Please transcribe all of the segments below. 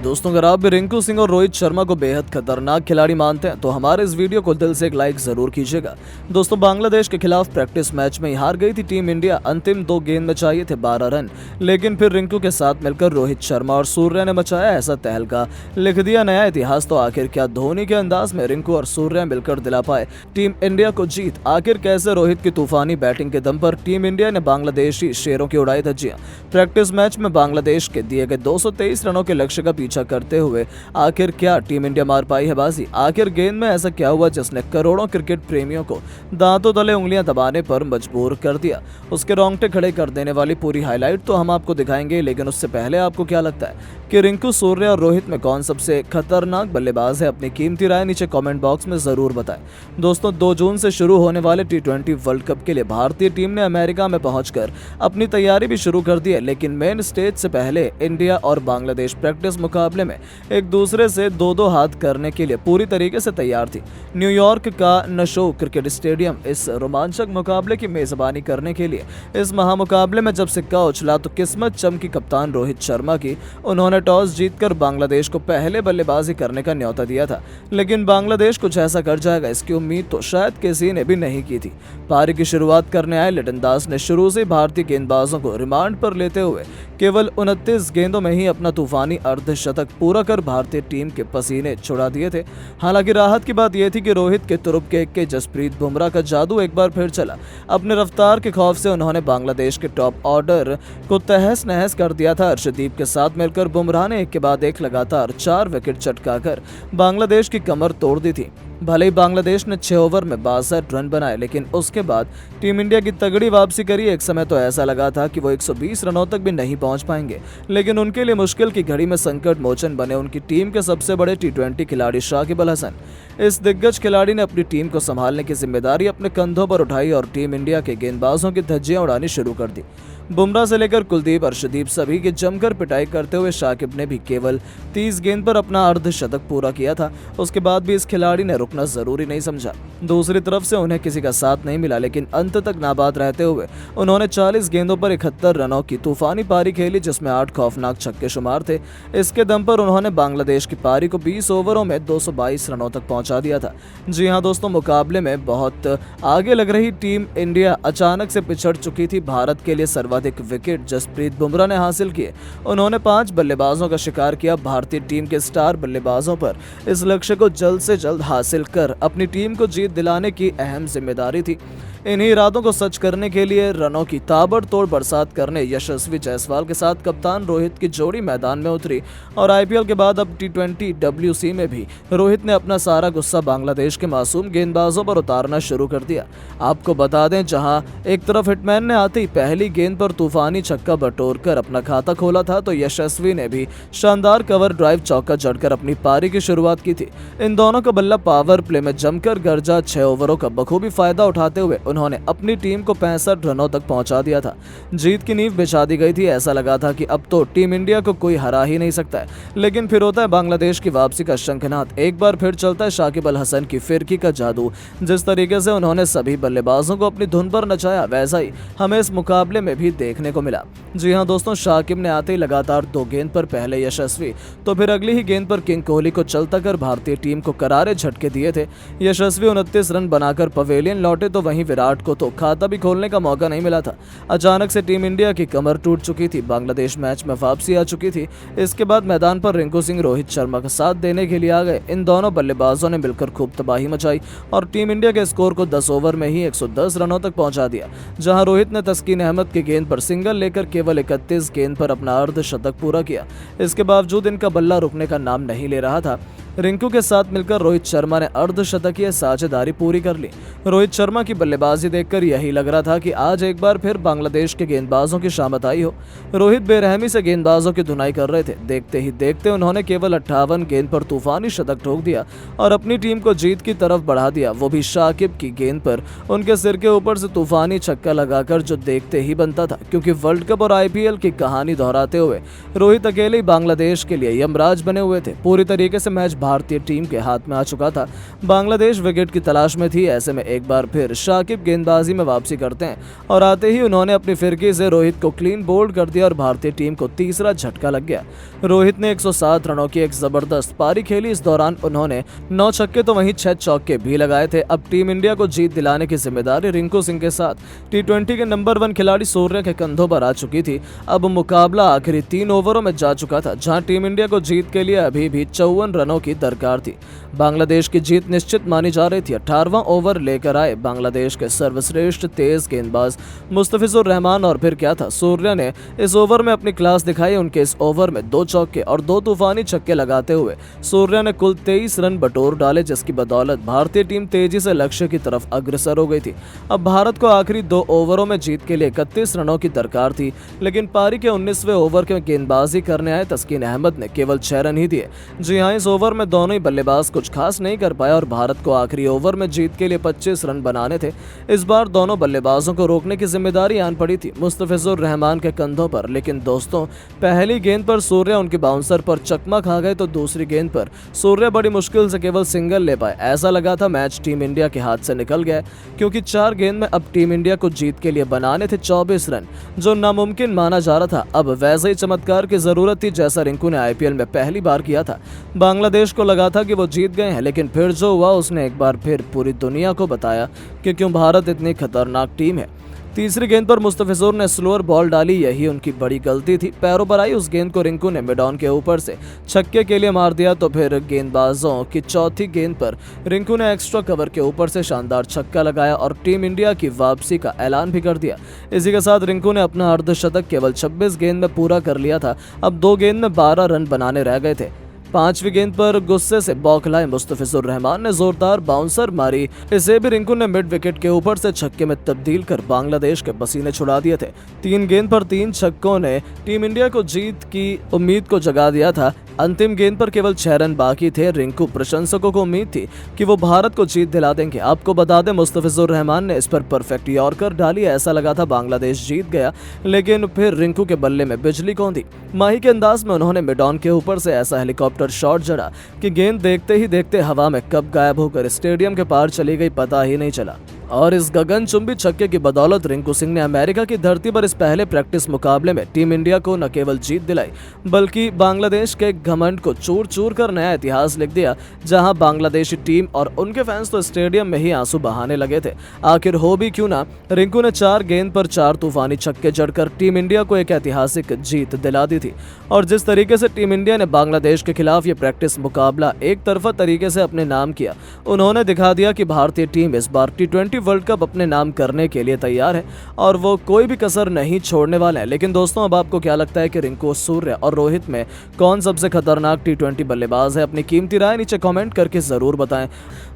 दोस्तों, अगर आप भी रिंकू सिंह और रोहित शर्मा को बेहद खतरनाक खिलाड़ी मानते हैं तो हमारे इस वीडियो को दिल से एक लाइक जरूर कीजिएगा। दोस्तों, बांग्लादेश के खिलाफ प्रैक्टिस मैच में हार गई थी टीम इंडिया। अंतिम 2 गेंद में चाहिए थे 12 रन, लेकिन फिर रिंकू के साथ मिलकर रोहित शर्मा और सूर्या ने मचाया ऐसा तहलका, लिख दिया नया इतिहास। तो आखिर क्या धोनी के अंदाज में रिंकू और सूर्या मिलकर दिला पाए टीम इंडिया को जीत? आखिर कैसे रोहित की तूफानी बैटिंग के दम पर टीम इंडिया ने बांग्लादेशी शेरों की उड़ाई धज्जियां? प्रैक्टिस मैच में बांग्लादेश के दिए गए 223 रनों के लक्ष्य का पीछा करते हुए आखिर क्या टीम इंडिया मार पाई है बाजी? आखिर गेंद में ऐसा क्या हुआ जिसने करोड़ों क्रिकेट प्रेमियों को दांतों तले उंगलियां दबाने पर मजबूर कर दिया? उसके रोंगटे खड़े कर देने वाली पूरी हाईलाइट तो हम आपको दिखाएंगे, लेकिन उससे पहले आपको क्या लगता है कि रिंकू, सूर्या और रोहित में कौन सबसे खतरनाक बल्लेबाज है? अपनी कीमती राय नीचे कमेंट बॉक्स में जरूर बताएं। दोस्तों, 2 जून से शुरू होने वाले T20 वर्ल्ड कप के लिए भारतीय टीम ने अमेरिका में पहुंचकर अपनी तैयारी भी शुरू कर दी है, लेकिन मेन स्टेज से पहले इंडिया और बांग्लादेश प्रैक्टिस मुकाबले में एक दूसरे से 2-2 हाथ करने के लिए पूरी तरीके से तैयार थी। न्यूयॉर्क का नशो क्रिकेट स्टेडियम इस रोमांचक मुकाबले की मेजबानी करने के लिए इस महामुकाबले में जब सिक्का उछला तो किस्मत चमकी कप्तान रोहित शर्मा की। उन्होंने टॉस जीतकर बांग्लादेश को पहले बल्लेबाजी करने का न्योता दिया था, लेकिन बांग्लादेश कुछ ऐसा कर जाएगा इसकी उम्मीद तो शायद किसी ने भी नहीं की थी। पारी की शुरुआत करने आए लिटन दास ने शुरू से भारतीय गेंदबाजों को रिमांड पर लेते हुए केवल 29 गेंदों में ही अपना तूफानी अर्धशतक पूरा कर भारतीय टीम के पसीने छुड़ा दिए थे। हालांकि राहत की बात यह थी कि रोहित के तुरुप के जसप्रीत बुमराह का जादू एक बार फिर चला। अपने रफ्तार के खौफ से उन्होंने बांग्लादेश के टॉप ऑर्डर को तहस नहस कर दिया था। अर्शदीप के साथ मिलकर बुमराह ने एक के बाद एक लगातार 4 विकेट चटकाकर बांग्लादेश की कमर तोड़ दी थी। भले ही बांग्लादेश ने 6 ओवर में 62 रन बनाए, लेकिन उसके बाद टीम इंडिया की तगड़ी वापसी करी। एक समय तो ऐसा लगा था कि वो 120 रनों तक भी नहीं पहुंच पाएंगे, लेकिन उनके लिए मुश्किल की घड़ी में संकट मोचन बने उनकी टीम के सबसे बड़े T20 खिलाड़ी शाकिब अल हसन। इस दिग्गज खिलाड़ी ने अपनी टीम को संभालने की जिम्मेदारी अपने कंधों पर उठाई और टीम इंडिया के गेंदबाजों की धज्जियां उड़ानी शुरू कर दी। बुमराह से लेकर कुलदीप, अर्शदीप सभी की जमकर पिटाई करते हुए शाकिब ने भी केवल 30 गेंद पर अपना अर्धशतक पूरा किया था। उसके बाद भी इस खिलाड़ी ने रुकना जरूरी नहीं समझा। दूसरी तरफ से उन्हें किसी का साथ नहीं मिला, लेकिन अंत तक नाबाद रहते हुए उन्होंने 40 गेंदों पर 71 रनों की तूफानी पारी खेली, जिसमें 8 खौफनाक छक्के शुमार थे। इसके दम पर उन्होंने बांग्लादेश की पारी को 20 ओवरों में 222 रनों तक पहुंचा दिया था। जी हां दोस्तों, मुकाबले में बहुत आगे लग रही टीम इंडिया अचानक से पिछड़ चुकी थी। भारत के लिए सर्वाधिक विकेट जसप्रीत बुमराह ने हासिल किए। उन्होंने 5 बल्लेबाजों का शिकार किया। भारतीय टीम के स्टार बल्लेबाजों पर इस लक्ष्य को जल्द से जल्द हासिल कर अपनी टीम को जीत दिलाने की अहम जिम्मेदारी थी। इन्हीं इरादों को सच करने के लिए रनों की ताबड़तोड़ बरसात करने यशस्वी जायसवाल के साथ कप्तान रोहित की जोड़ी मैदान में उतरी और IPL के बाद अब T20 WC में भी रोहित ने अपना सारा गुस्सा बांग्लादेश के मासूम गेंदबाजों पर उतारना शुरू कर दिया। आपको बता दें, जहां एक तरफ हिटमैन ने आते ही पहली गेंद पर तूफानी छक्का बटोरकर अपना खाता खोला था, तो यशस्वी ने भी शानदार कवर ड्राइव चौका जड़कर अपनी पारी की शुरुआत की थी। इन दोनों का बल्ला पावर प्ले में जमकर गरजा। 6 ओवरों का बखूबी फायदा उठाते हुए उन्होंने अपनी टीम को 65 रनों तक पहुंचा दिया था। जीत की नींव बिछा दी गई थी। ऐसा लगा था कि अब तो टीम इंडिया को कोई हरा ही नहीं सकता है, लेकिन फिर होता है बांग्लादेश की वापसी का शंखनाद। एक बार फिर चलता है शाकिब अल हसन की फिरकी का जादू। जिस तरीके से उन्होंने सभी बल्लेबाजों को अपनी धुन पर नचाया, वैसा ही हमें इस मुकाबले में भी देखने को मिला। जी हां दोस्तों, शाकिब ने आते ही लगातार 2 गेंद पर पहले यशस्वी तो फिर अगली ही गेंद पर किंग कोहली को चलता कर भारतीय टीम को करारे झटके दिए थे। यशस्वी 29 रन बनाकर पवेलियन लौटे, तो वहीं विराट को तो खाता भी खोलने का मौका नहीं मिला था। अचानक से टीम इंडिया की कमर टूट चुकी थी। बांग्लादेश मैच में वापसी आ चुकी थी। इसके बाद मैदान पर रिंकू सिंह रोहित शर्मा का साथ देने के लिए आ गए। इन दोनों बल्लेबाजों ने मिलकर खूब तबाही मचाई और टीम इंडिया के स्कोर को 10 ओवर में ही 110 रनों तक पहुंचा दिया। जहां रोहित ने तस्कीन अहमद की गेंद पर सिंगल लेकर केवल 31 गेंद पर अपना अर्धशतक पूरा किया। इसके बावजूद इनका बल्ला रुकने का नाम नहीं ले रहा था। रिंकू के साथ मिलकर रोहित शर्मा ने अर्धशतकीय साझेदारी पूरी कर ली। रोहित शर्मा की बल्लेबाजी देखकर यही लग रहा था कि आज एक बार फिर बांग्लादेश के गेंदबाजों की शामत आई हो। रोहित बेरहमी से गेंदबाजों की धुनाई कर रहे थे। देखते ही देखते उन्होंने केवल 58 गेंद पर तूफानी शतक ठोक दिया और अपनी टीम को जीत की तरफ बढ़ा दिया, वो भी शाकिब की गेंद पर उनके सिर के ऊपर से तूफानी छक्का लगाकर, जो देखते ही बनता था, क्योंकि वर्ल्ड कप और IPL की कहानी दोहराते हुए रोहित अकेले ही बांग्लादेश के लिए यमराज बने हुए थे। पूरी तरीके से मैच भारतीय टीम के हाथ में आ चुका था। बांग्लादेश विकेट की तलाश में थी। ऐसे में एक बार फिर शाकिब गेंदबाजी में वापसी करते हैं और आते ही उन्होंने अपनी फिरकी से रोहित को क्लीन बोल्ड कर दिया और भारतीय टीम को तीसरा झटका लग गया। रोहित ने 107 रनों की एक जबरदस्त पारी खेली। इस दौरान उन्होंने 9 छक्के तो वहीं 6 चौके भी लगाए थे। अब टीम इंडिया को जीत दिलाने की जिम्मेदारी रिंकू सिंह के साथ टी20 के नंबर 1 खिलाड़ी सूर्या के कंधों पर आ चुकी थी। अब मुकाबला आखिरी 3 ओवरों में जा चुका था, जहां टीम इंडिया को जीत के लिए अभी भी 54 रनों की दरकार थी। बांग्लादेश की जीत निश्चित मानी जा रही थी। 18वां ओवर लेकर आए बांग्लादेश के सर्वश्रेष्ठ तेज गेंदबाज मुस्तफिजुर रहमान और फिर क्या था, सूर्या ने इस ओवर में अपनी क्लास दिखाई। उनके इस ओवर में 2 चौके और 2 तूफानी छक्के लगाते हुए सूर्या ने कुल 23 रन बटोर डाले, जिसकी बदौलत भारतीय टीम तेजी से लक्ष्य की तरफ अग्रसर हो गई थी। अब भारत को आखिरी 2 ओवरों में जीत के लिए 31 रनों की दरकार थी, लेकिन पारी के 19वें ओवर के गेंदबाजी करने आए तस्कीन अहमद ने केवल 6 रन ही दिए। जी हां, इस ओवर में दोनों ही बल्लेबाज कुछ खास नहीं कर पाए और भारत को आखिरी ओवर में जीत के लिए 25 रन बनाने थे। इस बार दोनों बल्लेबाजों को रोकने की जिम्मेदारी आन पड़ी थी मुस्तफिजुर रहमान के कंधों पर। लेकिन दोस्तों, पहली गेंद पर सूर्या उनके बाउंसर पर चकमा खा गए तो दूसरी गेंद पर सूर्या बड़ी मुश्किल से केवल सिंगल ले पाए। ऐसा लगा था मैच टीम इंडिया के हाथ से निकल गया, क्योंकि 4 गेंद में अब टीम इंडिया को जीत के लिए बनाने थे 24 रन, जो नामुमकिन माना जा रहा था। अब वैसे ही चमत्कार की जरूरत थी जैसा रिंकू ने आईपीएल में पहली बार किया था। बांग्लादेश को लगा था कि वो जीत गए हैं, लेकिन फिर जो हुआ उसने एक बार फिर पूरी दुनिया को बताया कि क्यों भारत इतनी खतरनाक टीम है। तीसरी गेंद पर मुस्तफिजुर ने स्लोअर बॉल डाली, यही उनकी बड़ी गलती थी। पैरों पर आई उस गेंद को रिंकू ने मिड ऑन के ऊपर से छक्के के लिए मार दिया। तो फिर गेंदबाजों की चौथी गेंद पर रिंकू ने एक्स्ट्रा कवर के ऊपर से शानदार छक्का लगाया और टीम इंडिया की वापसी का ऐलान भी कर दिया। इसी के साथ रिंकू ने अपना अर्धशतक केवल 26 गेंद में पूरा कर लिया था। अब 2 गेंद में 12 रन बनाने रह गए थे। 5वीं गेंद पर गुस्से से बौखलाए मुस्तफिजुर रहमान ने जोरदार बाउंसर मारी। इसे भी रिंकू ने मिड विकेट के ऊपर से छक्के में तब्दील कर बांग्लादेश के पसीने छुड़ा दिए थे। 3 गेंद पर 3 छक्कों ने टीम इंडिया को जीत की उम्मीद को जगा दिया था। अंतिम गेंद पर केवल 6 रन बाकी थे। रिंकू प्रशंसकों को उम्मीद थी कि वो भारत को जीत दिला देंगे। आपको बता दें, मुस्तफिजुर रहमान ने इस पर परफेक्ट यॉर्कर डाली। ऐसा लगा था बांग्लादेश जीत गया, लेकिन फिर रिंकू के बल्ले में बिजली कौंधी। माही के अंदाज में उन्होंने मिड ऑन के ऊपर से ऐसा हेलीकॉप्टर शॉट जड़ा कि गेंद देखते ही देखते हवा में कब गायब होकर स्टेडियम के पार चली गई, पता ही नहीं चला। और इस गगनचुंबी छक्के की बदौलत रिंकू सिंह ने अमेरिका की धरती पर इस पहले प्रैक्टिस मुकाबले में टीम इंडिया को न केवल जीत दिलाई, बल्कि बांग्लादेश के घमंड को चूर चूर कर नया इतिहास लिख दिया। जहां बांग्लादेशी टीम और उनके फैंस तो स्टेडियम में ही आंसू बहाने लगे थे। आखिर हो भी क्यों ना, रिंकू ने 4 गेंद पर 4 तूफानी छक्के जड़कर टीम इंडिया को एक ऐतिहासिक जीत दिला दी थी। और जिस तरीके से टीम इंडिया ने बांग्लादेश के खिलाफ ये प्रैक्टिस मुकाबला एक तरफा तरीके से अपने नाम किया, उन्होंने दिखा दिया कि भारतीय टीम इस बार टी20 वर्ल्ड कप अपने नाम करने के लिए तैयार है और वो कोई भी कसर नहीं छोड़ने वाले हैं। लेकिन दोस्तों, अब आपको क्या लगता है कि रिंकू, सूर्या और रोहित में कौन सबसे खतरनाक टी20 बल्लेबाज है? अपनी कीमती राय नीचे कमेंट करके जरूर बताएं।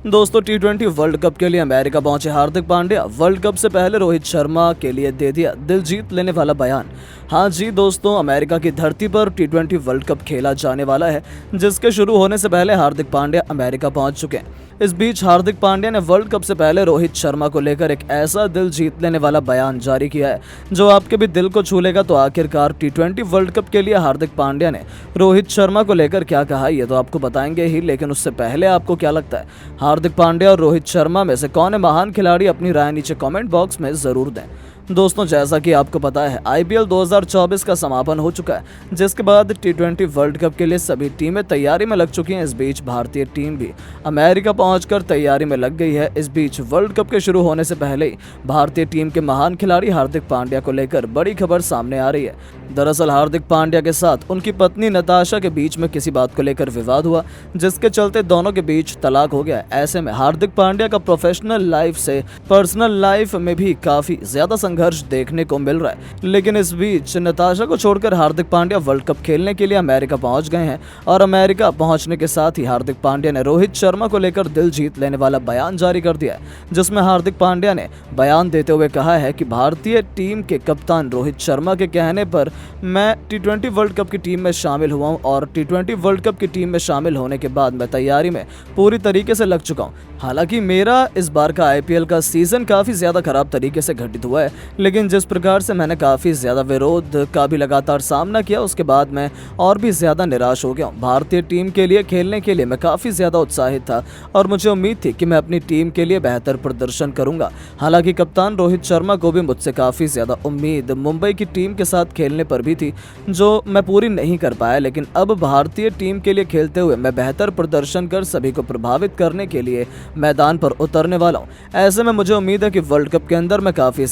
दोस्तों, टी20 वर्ल्ड कप के लिए अमेरिका पहुंचे हार्दिक पांड्या। वर्ल्ड कप से पहले रोहित शर्मा के लिए दे दिया दिल जीत लेने वाला बयान। हाँ जी दोस्तों, अमेरिका की धरती पर टी20 वर्ल्ड कप खेला जाने वाला है, जिसके शुरू होने से पहले हार्दिक पांड्या अमेरिका पहुंच चुके हैं। इस बीच हार्दिक पांड्या ने वर्ल्ड कप से पहले रोहित शर्मा को लेकर एक ऐसा दिल जीत लेने वाला बयान जारी किया है जो आपके भी दिल को छू लेगा। तो आखिरकार टी20 वर्ल्ड कप के लिए हार्दिक पांड्या ने रोहित शर्मा को लेकर क्या कहा, ये तो आपको बताएंगे ही, लेकिन उससे पहले आपको क्या लगता है, हार्दिक पांड्या और रोहित शर्मा में से कौन है महान खिलाड़ी? अपनी राय नीचे कमेंट बॉक्स में जरूर दें। दोस्तों, जैसा कि आपको पता है, आईपीएल 2024 का समापन हो चुका है, जिसके बाद टी20 वर्ल्ड कप के लिए सभी टीमें तैयारी में लग चुकी हैं। इस बीच भारतीय टीम भी अमेरिका पहुंचकर तैयारी में लग गई है। इस बीच वर्ल्ड कप के शुरू होने से पहले ही भारतीय टीम के महान खिलाड़ी हार्दिक पांड्या को लेकर बड़ी खबर सामने आ रही है। दरअसल हार्दिक पांड्या के साथ उनकी पत्नी नताशा के बीच में किसी बात को लेकर विवाद हुआ, जिसके चलते दोनों के बीच तलाक हो गया। ऐसे में हार्दिक पांड्या का प्रोफेशनल लाइफ से पर्सनल लाइफ में भी काफी ज्यादा संघर्ष देखने को मिल रहा है। लेकिन इस बीच नताशा को छोड़कर हार्दिक पांड्या वर्ल्ड कप खेलने के लिए अमेरिका पहुंच गए हैं और अमेरिका पहुंचने के साथ ही हार्दिक पांड्या ने रोहित शर्मा को लेकर दिल जीत लेने वाला बयान जारी कर दिया है, जिसमें हार्दिक पांड्या ने बयान देते हुए कहा है कि भारतीय टीम के कप्तान रोहित शर्मा के कहने पर मैं टी20 वर्ल्ड कप की टीम में शामिल हुआ हूं और टी20 वर्ल्ड कप की टीम में शामिल होने के बाद मैं तैयारी में पूरी तरीके से लग चुका हूं। हालांकि मेरा इस बार का आईपीएल का सीजन काफी ज्यादा खराब तरीके से घटित हुआ है, लेकिन जिस प्रकार से मैंने काफ़ी ज़्यादा विरोध का भी लगातार सामना किया, उसके बाद मैं और भी ज़्यादा निराश हो गया हूँ। भारतीय टीम के लिए खेलने के लिए मैं काफ़ी ज़्यादा उत्साहित था और मुझे उम्मीद थी कि मैं अपनी टीम के लिए बेहतर प्रदर्शन करूंगा। हालांकि कप्तान रोहित शर्मा को भी मुझसे काफ़ी ज़्यादा उम्मीद मुंबई की टीम के साथ खेलने पर भी थी, जो मैं पूरी नहीं कर पाया। लेकिन अब भारतीय टीम के लिए खेलते हुए मैं बेहतर प्रदर्शन कर सभी को प्रभावित करने के लिए मैदान पर उतरने वाला हूँ। ऐसे में मुझे उम्मीद है कि वर्ल्ड कप के अंदर मैं काफ़ी